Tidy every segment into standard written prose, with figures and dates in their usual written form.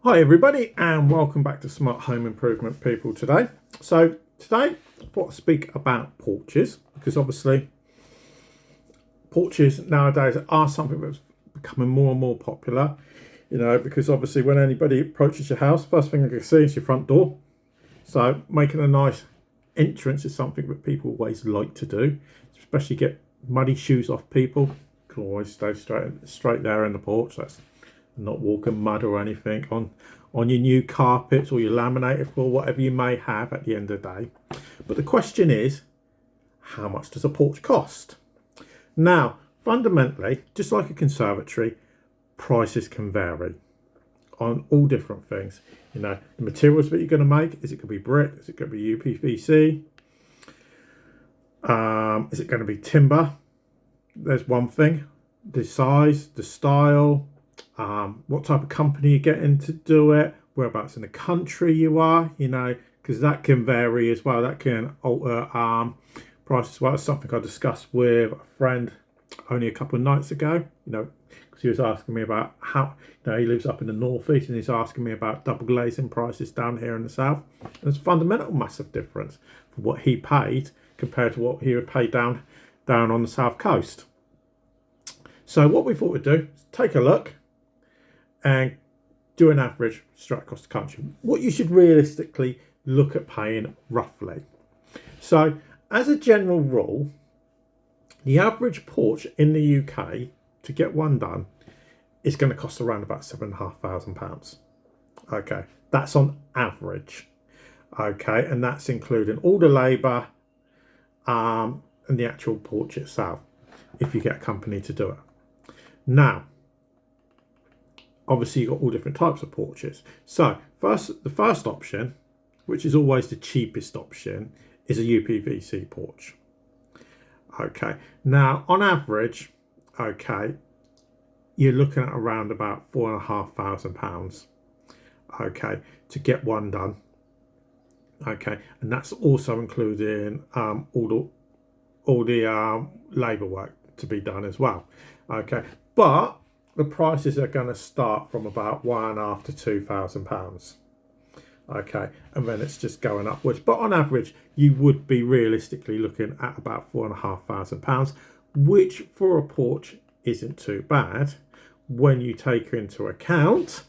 Hi everybody and welcome back to Smart Home Improvement People today. So today I thought I'd speak about porches because obviously porches nowadays are something that's becoming more and more popular, because obviously when anybody approaches your house, first thing they can see is your front door. So making a nice entrance is something that people always like to do, especially get muddy shoes off people. You can always stay straight there in the porch. That's not walking mud or anything on your new carpets or your laminated floor, whatever you may have at the end of the day. But the question is, how much does a porch cost? Now, fundamentally, just like a conservatory, prices can vary on all different things. The materials that you're going to make, is it going to be brick? Is it going to be UPVC? Is it going to be timber? There's one thing. The size, the style, what type of company you get in to do it, whereabouts in the country you are, because that can vary as well. That can alter price as well. It's something I discussed with a friend only a couple of nights ago, because he was asking me about how, he lives up in the northeast and he's asking me about double glazing prices down here in the south. And there's a fundamental massive difference for what he paid compared to what he would pay down on the south coast. So what we thought we'd do is take a look and do an average straight across the country. What you should realistically look at paying roughly. So as a general rule, the average porch in the UK to get one done is going to cost around about £7,500. Okay, that's on average. Okay, and that's including all the labour and the actual porch itself, if you get a company to do it. Now, obviously you've got all different types of porches. So the first option, which is always the cheapest option, is a UPVC porch. Okay, now on average, you're looking at around about £4,500, to get one done. Okay, and that's also including all the labour work to be done as well. Okay, but the prices are going to start from about £1,500 to £2,000. Okay, and then it's just going upwards. But on average, you would be realistically looking at about £4,500, which for a porch isn't too bad when you take into account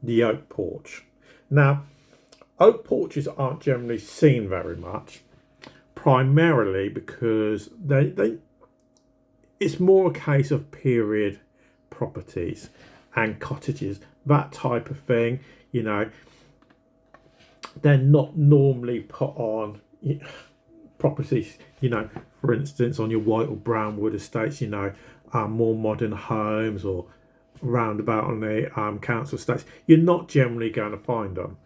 the oak porch. Now, oak porches aren't generally seen very much, primarily because it's more a case of period properties and cottages, that type of thing. They're not normally put on properties, for instance, on your white or brown wood estates, more modern homes or roundabout on the council estates. You're not generally going to find them.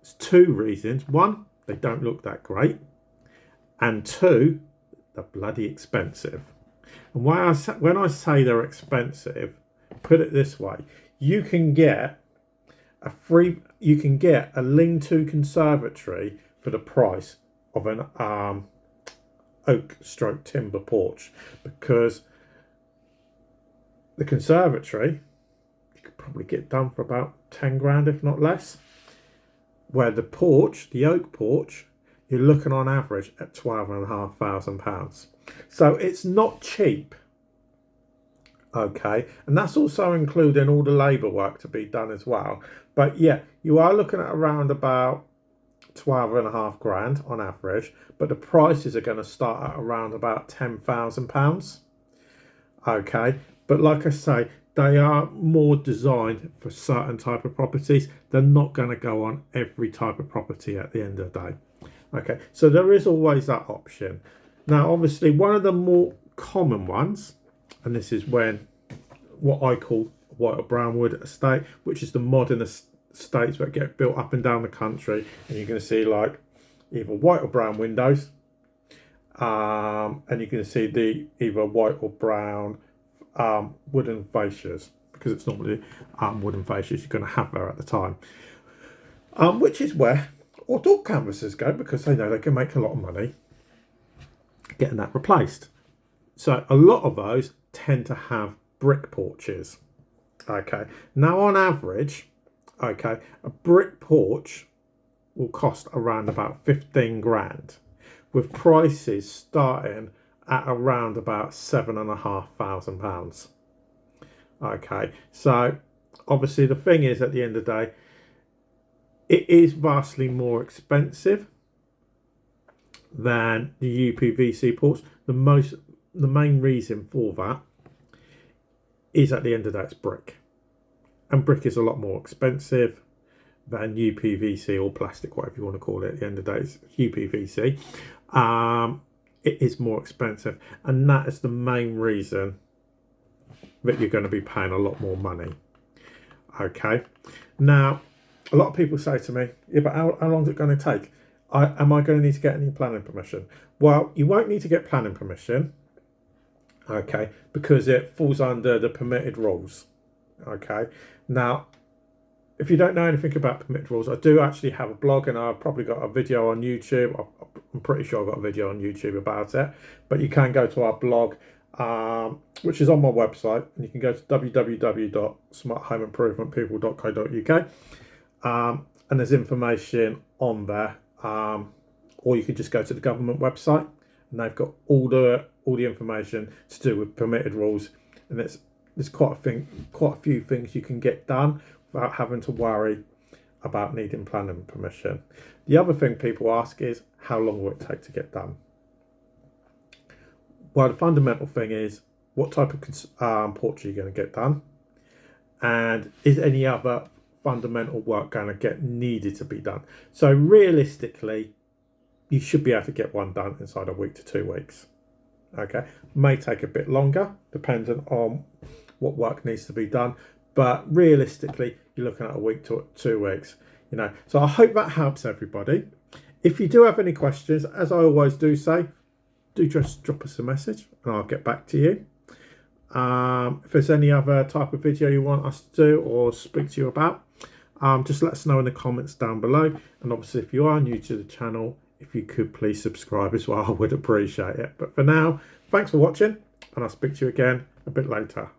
There's two reasons. One, they don't look that great. And two, they're bloody expensive. And when I say they're expensive, put it this way: you can get a lean-to conservatory for the price of an oak stroke timber porch, because the conservatory you could probably get done for about 10 grand, if not less, where the porch, the oak porch, you're looking on average at £12,500. So it's not cheap. Okay, and that's also including all the labour work to be done as well. But yeah, you are looking at around about 12.5 grand on average, but the prices are going to start at around about £10,000. Okay, but like I say, they are more designed for certain type of properties. They're not going to go on every type of property at the end of the day. Okay, so there is always that option. Now, obviously, one of the more common ones, and this is when what I call white or brown wood estate, which is the modern estates that get built up and down the country, and you're going to see like either white or brown windows, and you're going to see the either white or brown wooden fascias, because it's normally wooden fascias you're going to have there at the time, which is where outdoor canvassers go, because they know they can make a lot of money getting that replaced. So a lot of those tend to have brick porches. Okay, now on average, Okay, a brick porch will cost around about 15 grand, with prices starting at around about £7,500. Okay, so obviously the thing is, at the end of the day, it is vastly more expensive than the UPVC porch. The main reason for that is, at the end of the day, it's brick, and brick is a lot more expensive than UPVC or plastic, whatever you want to call it. At the end of the day, it's UPVC. It is more expensive, and that is the main reason that you're going to be paying a lot more money. Okay, now a lot of people say to me, yeah, but how long is it going to take? Am I going to need to get any planning permission? Well, you won't need to get planning permission, okay, because it falls under the permitted rules. Okay, now if you don't know anything about permitted rules, I do actually have a blog, and I've probably got a video on YouTube. I'm pretty sure I've got a video on YouTube about it, but you can go to our blog, which is on my website, and you can go to www.smarthomeimprovement.people.co.uk, and there's information on there, or you can just go to the government website, and they've got all the information to do with permitted rules, and there's quite a few things you can get done without having to worry about needing planning permission. The other thing people ask is, how long will it take to get done? Well, the fundamental thing is, what type of porch are you going to get done? And is any other fundamental work going to get needed to be done? So realistically, you should be able to get one done inside a week to 2 weeks. Okay, may take a bit longer depending on what work needs to be done, but realistically, you're looking at a week to 2 weeks. So I hope that helps everybody. If you do have any questions, as I always do say, do just drop us a message and I'll get back to you. If there's any other type of video you want us to do or speak to you about, just let us know in the comments down below. And obviously, if you are new to the channel, if you could please subscribe as well, I would appreciate it. But for now, thanks for watching, and I'll speak to you again a bit later.